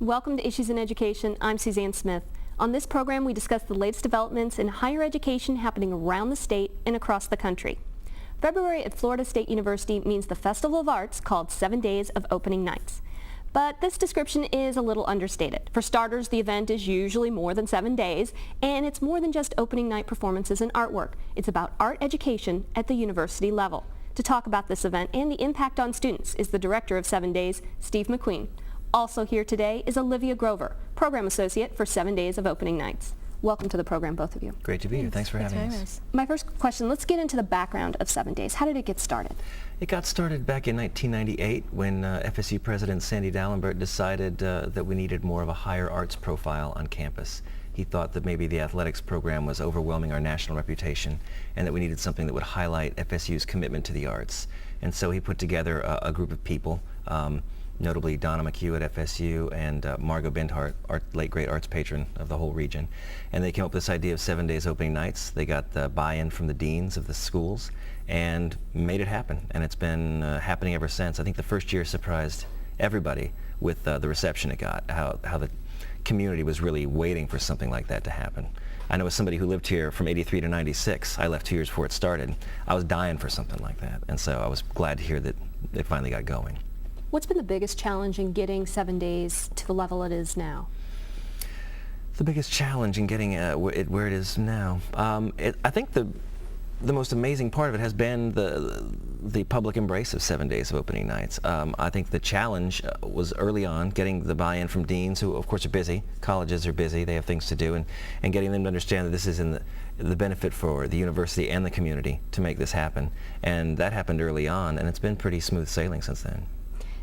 Welcome to Issues in Education. I'm Suzanne Smith. On this program, we discuss the latest developments in higher education happening around the state and across the country. February at Florida State University means the Festival of Arts called 7 Days of Opening Nights. But this description is a little understated. For starters, the event is usually more than 7 days, and it's more than just opening night performances and artwork. It's about art education at the university level. To talk about this event and the impact on students is the director of 7 Days, Steve McQueen. Also here today is Olivia Grover, Program Associate for 7 Days of Opening Nights. Welcome to the program, both of you. Great to be here. Thanks for having us. My first question, let's get into the background of 7 Days. How did it get started? It got started back in 1998 when FSU President Sandy Dalembert decided that we needed more of a higher arts profile on campus. He thought that maybe the athletics program was overwhelming our national reputation and that we needed something that would highlight FSU's commitment to the arts. And so he put together a group of people, notably Donna McHugh at FSU and Margot Bindhart, late great arts patron of the whole region. And they came up with this idea of 7 days opening nights. They got the buy-in from the deans of the schools and made it happen. And it's been happening ever since. I think the first year surprised everybody with the reception it got, how the community was really waiting for something like that to happen. I know as somebody who lived here from 83 to 96, I left 2 years before it started. I was dying for something like that. And so I was glad to hear that it finally got going. What's been the biggest challenge in getting 7 Days to the level it is now? The biggest challenge in getting it where it is now? I think the most amazing part of it has been the public embrace of 7 Days of Opening Nights. I think the challenge was early on getting the buy-in from deans, who of course are busy. Colleges are busy, they have things to do, and getting them to understand that this is in the benefit for the university and the community to make this happen. And that happened early on, and it's been pretty smooth sailing since then.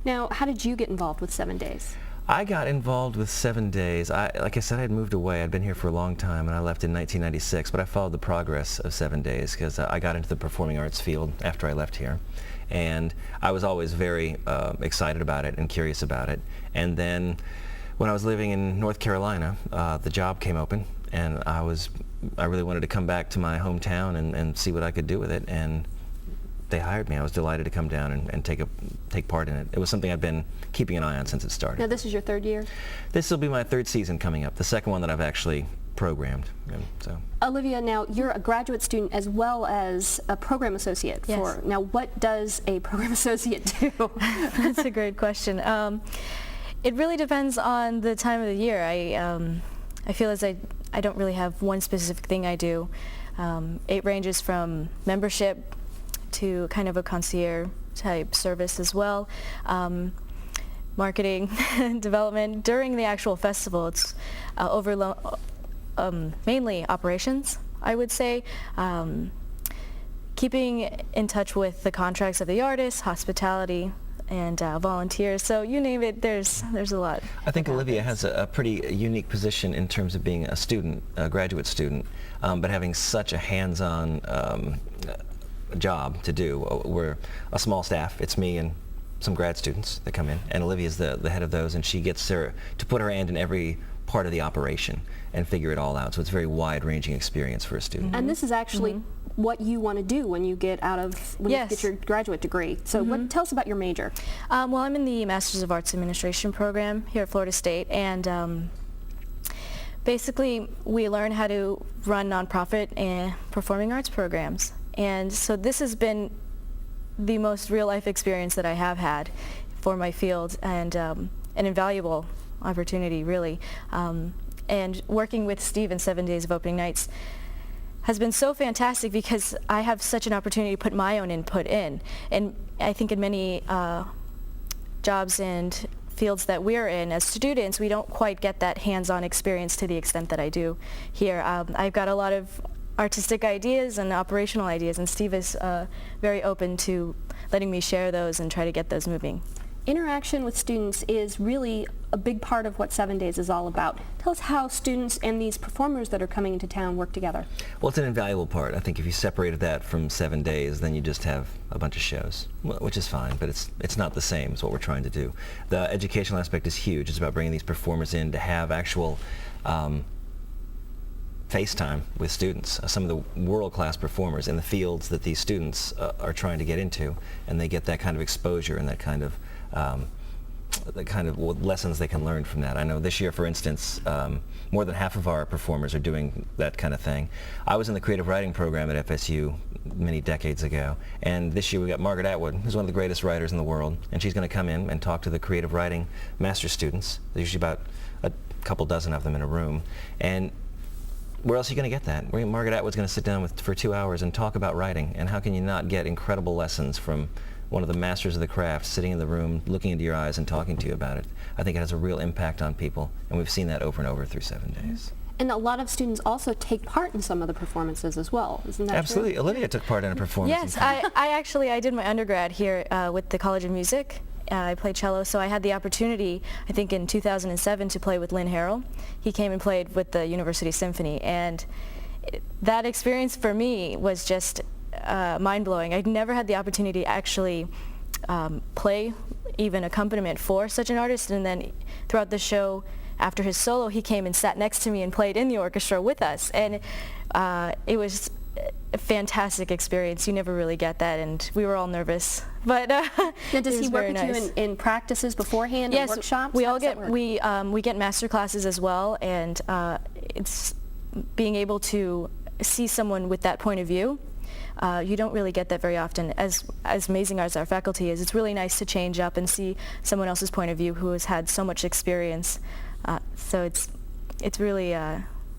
Now, how did you get involved with 7 Days? I got involved with 7 Days. Like I said, I had moved away. I'd been here for a long time, and I left in 1996, but I followed the progress of 7 Days because I got into the performing arts field after I left here. And I was always very excited about it and curious about it. And then when I was living in North Carolina, the job came open, and I really wanted to come back to my hometown and see what I could do with it. And they hired me. I was delighted to come down and take part in it. It was something I've been keeping an eye on since it started. Now this is your 3rd year? This will be my 3rd season coming up, the 2nd one that I've actually programmed. So. Olivia, now you're a graduate student as well as a program associate. Yes. Now what does a program associate do? That's a great question. It really depends on the time of the year. I feel as I don't really have one specific thing I do. It ranges from membership to kind of a concierge type service as well. Marketing, development. During the actual festival, it's mainly operations, I would say. Keeping in touch with the contracts of the artists, hospitality, and volunteers. So you name it, there's a lot. I think Olivia has a pretty unique position in terms of being a student, a graduate student, but having such a hands-on job to do. We're a small staff. It's me and some grad students that come in, and Olivia's the head of those, and she gets to put her hand in every part of the operation and figure it all out. So it's a very wide-ranging experience for a student. And this is actually what you want to do when you get you get your graduate degree. So tell us about your major. Well, I'm in the Masters of Arts Administration program here at Florida State, and basically we learn how to run nonprofit and performing arts programs. And so this has been the most real-life experience that I have had for my field, and an invaluable opportunity, really. And working with Steve in 7 Days of Opening Nights has been so fantastic because I have such an opportunity to put my own input in. And I think in many jobs and fields that we're in as students, we don't quite get that hands-on experience to the extent that I do here. I've got a lot of artistic ideas and operational ideas, and Steve is very open to letting me share those and try to get those moving. Interaction with students is really a big part of what 7 Days is all about. Tell us how students and these performers that are coming into town work together. Well, it's an invaluable part. I think if you separated that from 7 days, then you just have a bunch of shows, which is fine, but it's not the same as what we're trying to do. The educational aspect is huge. It's about bringing these performers in to have actual FaceTime with students, some of the world-class performers in the fields that these students are trying to get into, and they get that kind of exposure and that kind of the kind of lessons they can learn from that. I know this year, for instance, more than half of our performers are doing that kind of thing. I was in the creative writing program at FSU many decades ago, and this year we got Margaret Atwood, who's one of the greatest writers in the world, and she's going to come in and talk to the creative writing master's students. There's usually about a couple dozen of them in a room, and where else are you going to get that? Margaret Atwood's going to sit down for 2 hours and talk about writing, and how can you not get incredible lessons from one of the masters of the craft sitting in the room, looking into your eyes and talking to you about it? I think it has a real impact on people, and we've seen that over and over through 7 days. And a lot of students also take part in some of the performances as well, isn't that Absolutely. true? Olivia took part in a performance. Yes, I did my undergrad here with the College of Music. I played cello, so I had the opportunity, I think in 2007, to play with Lynn Harrell. He came and played with the University Symphony, and that experience for me was just mind-blowing. I'd never had the opportunity to actually play even accompaniment for such an artist, and then throughout the show, after his solo, he came and sat next to me and played in the orchestra with us, and it was a fantastic experience. You never really get that, and we were all nervous, but now, does he work with nice. you in practices beforehand, yes, and workshops? we How all does that get work? we get master classes as well, and it's being able to see someone with that point of view. You don't really get that very often. As amazing as our faculty is, it's really nice to change up and see someone else's point of view who has had so much experience. So it's really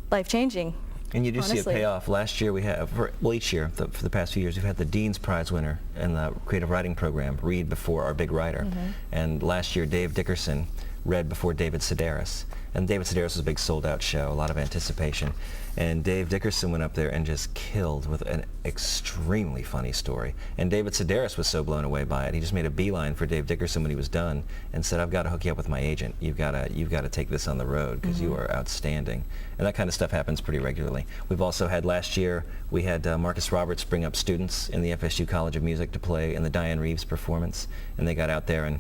life-changing. And you do honestly. see a payoff. Last year we have, each year for the past few years, we've had the Dean's Prize winner in the creative writing program read before our big writer. Mm-hmm. And last year Dave Dickerson read before David Sedaris. And David Sedaris was a big sold-out show, a lot of anticipation. And Dave Dickerson went up there and just killed with an extremely funny story. And David Sedaris was so blown away by it, he just made a beeline for Dave Dickerson when he was done and said, "I've got to hook you up with my agent. You've got to take this on the road because you are outstanding." And that kind of stuff happens pretty regularly. We've also had last year, we had Marcus Roberts bring up students in the FSU College of Music to play in the Diane Reeves performance, and they got out there and,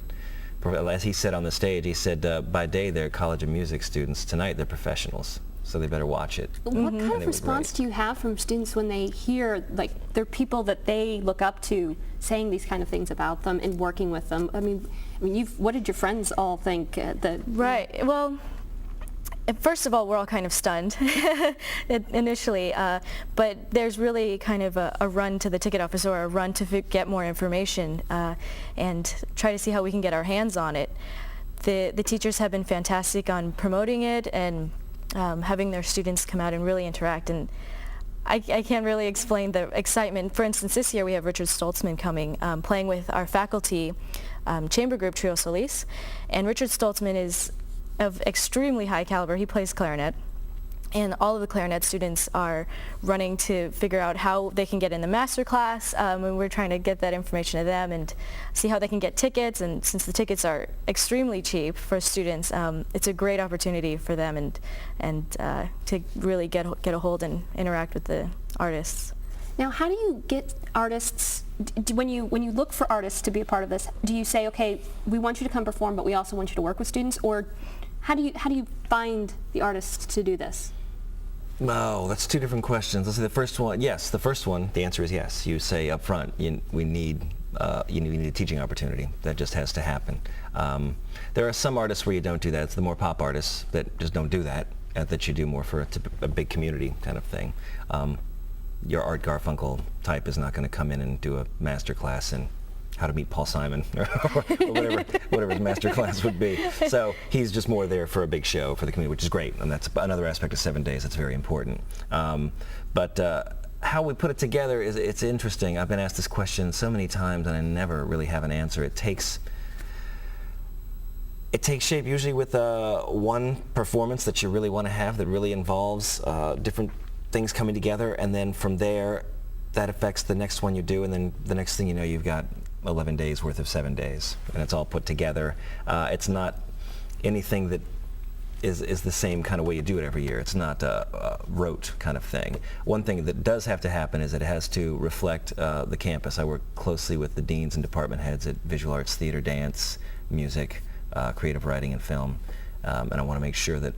as he said on the stage, he said, by day they're College of Music students, tonight they're professionals, so they better watch it. What kind of response do you have from students when they hear, like, they're people that they look up to saying these kind of things about them and working with them? I mean, what did your friends all think? Right. Well, first of all, we're all kind of stunned initially, but there's really kind of a run to the ticket office, or a run to get more information and try to see how we can get our hands on it. The teachers have been fantastic on promoting it and having their students come out and really interact, and I can't really explain the excitement. For instance, this year we have Richard Stoltzman coming, playing with our faculty chamber group Trio Solis, and Richard Stoltzman is of extremely high caliber. He plays clarinet, and all of the clarinet students are running to figure out how they can get in the master class, and we're trying to get that information to them and see how they can get tickets. And since the tickets are extremely cheap for students, it's a great opportunity for them and to really get a hold and interact with the artists. Now, how do you get artists, when you look for artists to be a part of this, do you say, okay, we want you to come perform, but we also want you to work with students, or how do you find the artists to do this? Oh, that's two different questions. Let's say the first one, yes. The first one, the answer is yes. You say up front, we need a teaching opportunity. That just has to happen. There are some artists where you don't do that. It's the more pop artists that just don't do that, that you do more for a big community kind of thing. Your Art Garfunkel type is not going to come in and do a master class in how to meet Paul Simon or whatever his master class would be. So he's just more there for a big show for the community, which is great, and that's another aspect of 7 days that's very important. But how we put it together it's interesting. I've been asked this question so many times, and I never really have an answer. It takes shape usually with one performance that you really want to have that really involves different things coming together, and then from there that affects the next one you do, and then the next thing you know, you've got 11 days worth of 7 days, and it's all put together. It's not anything that is the same kind of way you do it every year. It's not a rote kind of thing. One thing that does have to happen is that it has to reflect the campus. I work closely with the deans and department heads at visual arts, theater, dance, music, creative writing, and film, and I want to make sure that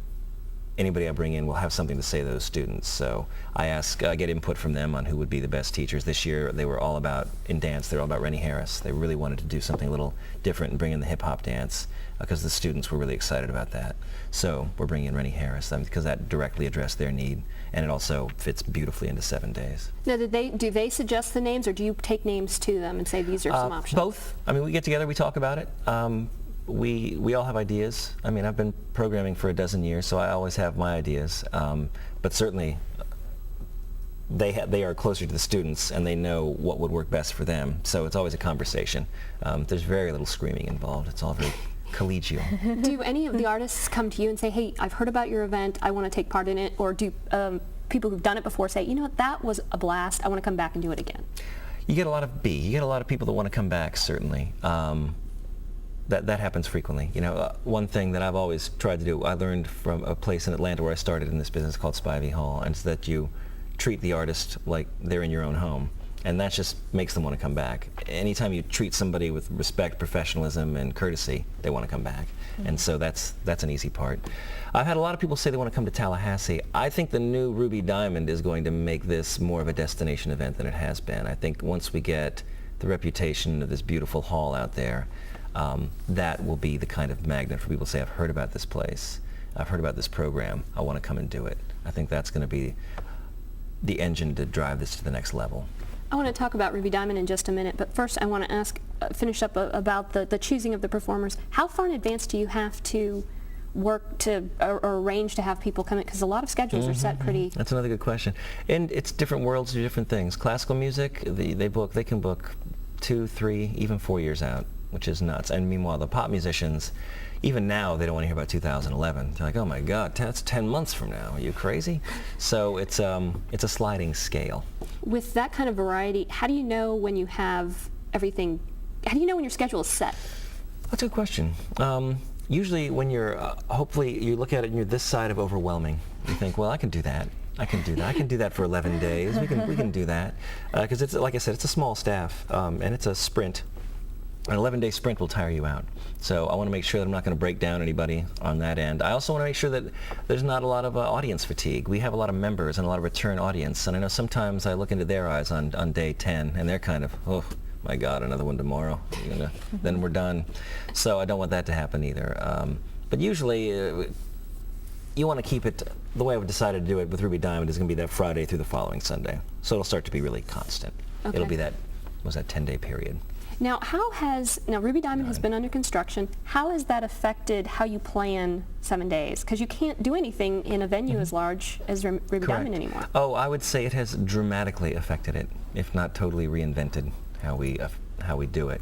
anybody I bring in will have something to say to those students. So I get input from them on who would be the best teachers. This year they were all about, in dance, they were all about Rennie Harris. They really wanted to do something a little different and bring in the hip-hop dance because the students were really excited about that. So we're bringing in Rennie Harris because that directly addressed their need, and it also fits beautifully into 7 days. Now, do they suggest the names, or do you take names to them and say these are some options? Both. I mean, we get together, we talk about it. We all have ideas. I mean, I've been programming for a dozen years, so I always have my ideas. But certainly, they are closer to the students, and they know what would work best for them. So it's always a conversation. There's very little screaming involved. It's all very collegial. Do any of the artists come to you and say, hey, I've heard about your event, I want to take part in it? Or do people who've done it before say, you know what, that was a blast, I want to come back and do it again? You get a lot of You get a lot of people that want to come back, certainly. That happens frequently. You know, one thing that I've always tried to do, I learned from a place in Atlanta where I started in this business called Spivey Hall, and it's that you treat the artist like they're in your own home. And that just makes them want to come back. Anytime you treat somebody with respect, professionalism, and courtesy, they want to come back. Mm-hmm. And so that's an easy part. I've had a lot of people say they want to come to Tallahassee. I think the new Ruby Diamond is going to make this more of a destination event than it has been. I think once we get the reputation of this beautiful hall out there, that will be the kind of magnet for people to say, I've heard about this place, I've heard about this program, I want to come and do it. I think that's going to be the engine to drive this to the next level. I want to talk about Ruby Diamond in just a minute, but first I want to finish up about the choosing of the performers. How far in advance do you have to work to or arrange to have people come in? Because a lot of schedules are set pretty... That's another good question. And it's different worlds do different things. Classical music, they can book 2, 3, even 4 years out, which is nuts. And meanwhile, the pop musicians, even now, they don't want to hear about 2011. They're like, oh my God, that's 10 months from now. Are you crazy? So it's a sliding scale. With that kind of variety, how do you know when you have everything, how do you know when your schedule is set? That's a good question. Usually when you're, hopefully you look at it and you're this side of overwhelming. You think, well, I can do that. I can do that. I can do that for 11 days. We can do that. Because it's, like I said, it's a small staff, and it's a sprint. An 11-day sprint will tire you out. So I want to make sure that I'm not going to break down anybody on that end. I also want to make sure that there's not a lot of audience fatigue. We have a lot of members and a lot of return audience, and I know sometimes I look into their eyes on day 10, and they're kind of, oh my God, another one tomorrow. Then we're done. So I don't want that to happen either. But usually you want to keep it, the way I've decided to do it with Ruby Diamond is going to be that Friday through the following Sunday. So it'll start to be really constant. Okay. It'll be that 10-day period. Now, Ruby Diamond has been under construction. How has that affected how you plan 7 days? Because you can't do anything in a venue as large as Ruby Diamond anymore. Oh, I would say it has dramatically affected it, if not totally reinvented how we do it.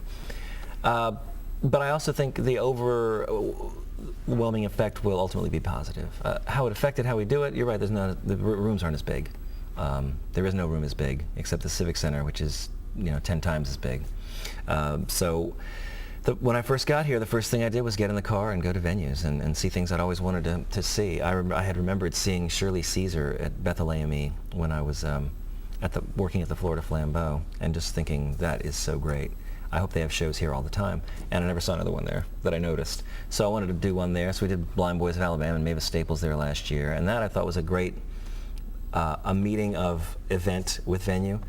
But I also think the overwhelming effect will ultimately be positive. How it affected how we do it, you're right, the rooms aren't as big. There is no room as big, except the Civic Center, which is 10 times as big. So when I first got here, the first thing I did was get in the car and go to venues and see things I'd always wanted to see. I had remembered seeing Shirley Caesar at Bethlehem when I was working at the Florida Flambeau, and just thinking, that is so great. I hope they have shows here all the time. And I never saw another one there that I noticed. So I wanted to do one there. So we did Blind Boys of Alabama and Mavis Staples there last year. And that I thought was a great a meeting of event with venue.